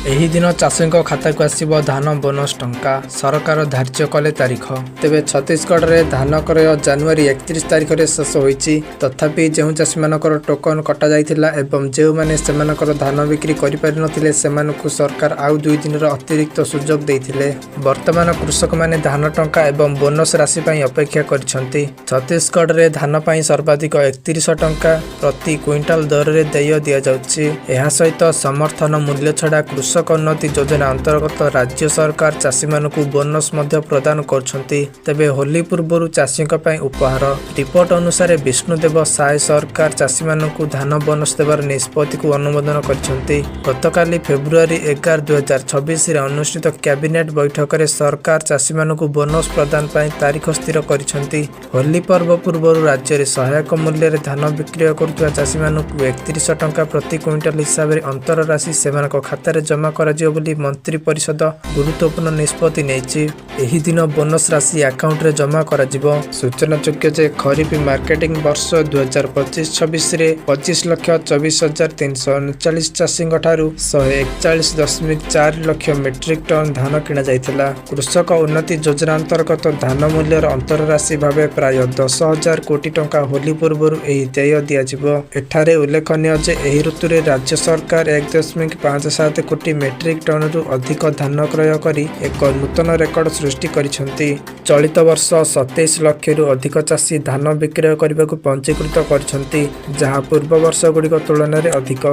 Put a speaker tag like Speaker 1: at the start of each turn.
Speaker 1: ଏହି ଦିନ ଚାଷୀଙ୍କ ଖାତାକୁ ଆସିବ ଧାନ ବୋନସ୍ ଟଙ୍କା। ସରକାର ଧାର୍ଯ୍ୟ କଲେ ତାରିଖ। ତେବେ ଛତିଶଗଡ଼ରେ ଧାନ କ୍ରୟ ଜାନୁଆରୀ 31 ତାରିଖରେ ଶେଷ ହୋଇଛି। ତଥାପି ଯେଉଁ ଚାଷୀମାନଙ୍କର ଟୋକନ କଟାଯାଇଥିଲା ଏବଂ ଯେଉଁମାନେ ସେମାନଙ୍କର ଧାନ ବିକ୍ରି କରିପାରିନଥିଲେ ସେମାନଙ୍କୁ ସରକାର ଆଉ 2 ଦିନର ଅତିରିକ୍ତ ସୁଯୋଗ ଦେଇଥିଲେ। ବର୍ତ୍ତମାନ କୃଷକମାନେ ଧାନ ଟଙ୍କା ଏବଂ ବୋନସ୍ ରାଶି ପାଇଁ ଅପେକ୍ଷା କରିଛନ୍ତି। ଛତିଶଗଡ଼ରେ ଧାନ ପାଇଁ ସର୍ବାଧିକ 3100 ଟଙ୍କା ପ୍ରତି କ୍ୱିଣ୍ଟାଲ ଦରରେ ଦେୟ ଦିଆଯାଉଛି। ଏହା ସହିତ ସମର୍ଥନ ମୂଲ୍ୟ ଛଡ଼ା କୃଷକ ଉନ୍ନତି ଯୋଜନା ଅନ୍ତର୍ଗତ ରାଜ୍ୟ ସରକାର ଚାଷୀମାନଙ୍କୁ ବୋନସ୍ ମଧ୍ୟ ପ୍ରଦାନ କରୁଛନ୍ତି। ତେବେ ହୋଲି ପୂର୍ବରୁ ଚାଷୀଙ୍କ ପାଇଁ ଉପହାର। ରିପୋର୍ଟ ଅନୁସାରେ ବିଷ୍ଣୁଦେବ ସାଏ ସରକାର ଚାଷୀମାନଙ୍କୁ ଧାନ ବୋନସ୍ ଦେବାର ନିଷ୍ପତ୍ତିକୁ ଅନୁମୋଦନ କରିଛନ୍ତି। ଗତକାଲି ଫେବୃଆରୀ 11, 2026ରେ ଅନୁଷ୍ଠିତ କ୍ୟାବିନେଟ୍ ବୈଠକରେ ସରକାର ଚାଷୀମାନଙ୍କୁ ବୋନସ୍ ପ୍ରଦାନ ପାଇଁ ତାରିଖ ସ୍ଥିର କରିଛନ୍ତି। ହୋଲି ପର୍ବ ପୂର୍ବରୁ ରାଜ୍ୟରେ ସହାୟକ ମୂଲ୍ୟରେ ଧାନ ବିକ୍ରୟ କରୁଥିବା ଚାଷୀମାନଙ୍କୁ 3100 ଟଙ୍କା ପ୍ରତି କ୍ୱିଣ୍ଟାଲ ହିସାବରେ ଅନ୍ତର ରାଶି ସେମାନଙ୍କ ଖାତାରେ ଜମା କରାଯିବ ବୋଲି ମନ୍ତ୍ରୀ ପରିଷଦ ଗୁରୁତ୍ୱପୂର୍ଣ୍ଣ ନିଷ୍ପତ୍ତି ନେଇଛି। ଏହି ଦିନ ବୋନସ୍ ରାଶି ଆକାଉଣ୍ଟରେ ଜମା କରାଯିବ। ସୂଚନାଯୋଗ୍ୟ ଯେ ଖରିଫ ମାର୍କେଟିଂ ବର୍ଷ 2025-26ରେ 25,24,339 ଚାଷୀଙ୍କ ଠାରୁ 141.4 ଲକ୍ଷ ମେଟ୍ରିକ୍ ଟନ୍ ଧାନ କିଣାଯାଇଥିଲା। କୃଷକ ଉନ୍ନତି ଯୋଜନା ଅନ୍ତର୍ଗତ ଧାନ ମୂଲ୍ୟର ଅନ୍ତର ରାଶି ଭାବେ ପ୍ରାୟ 10,000 କୋଟି ଟଙ୍କା ହୋଲି ପୂର୍ବରୁ ଏହି ଦେୟ ଦିଆଯିବ। ଏଠାରେ ଉଲ୍ଲେଖନୀୟ ଯେ ଏହି ଋତୁରେ ରାଜ୍ୟ ସରକାର 1.57 କୋଟି ମେଟ୍ରିକ୍ ଟନ୍ରୁ ଅଧିକ ଧାନ କ୍ରୟ କରି ଏକ ନୂତନ ରେକର୍ଡ ସୃଷ୍ଟି କରିଛନ୍ତି। ଚଳିତ ବର୍ଷ 27 ଲକ୍ଷରୁ ଅଧିକ ଚାଷୀ ଧାନ ବିକ୍ରୟ କରିବାକୁ ପଞ୍ଜୀକୃତ କରିଛନ୍ତି, ଯାହା ପୂର୍ବ ବର୍ଷଗୁଡ଼ିକ ତୁଳନାରେ ଅଧିକ।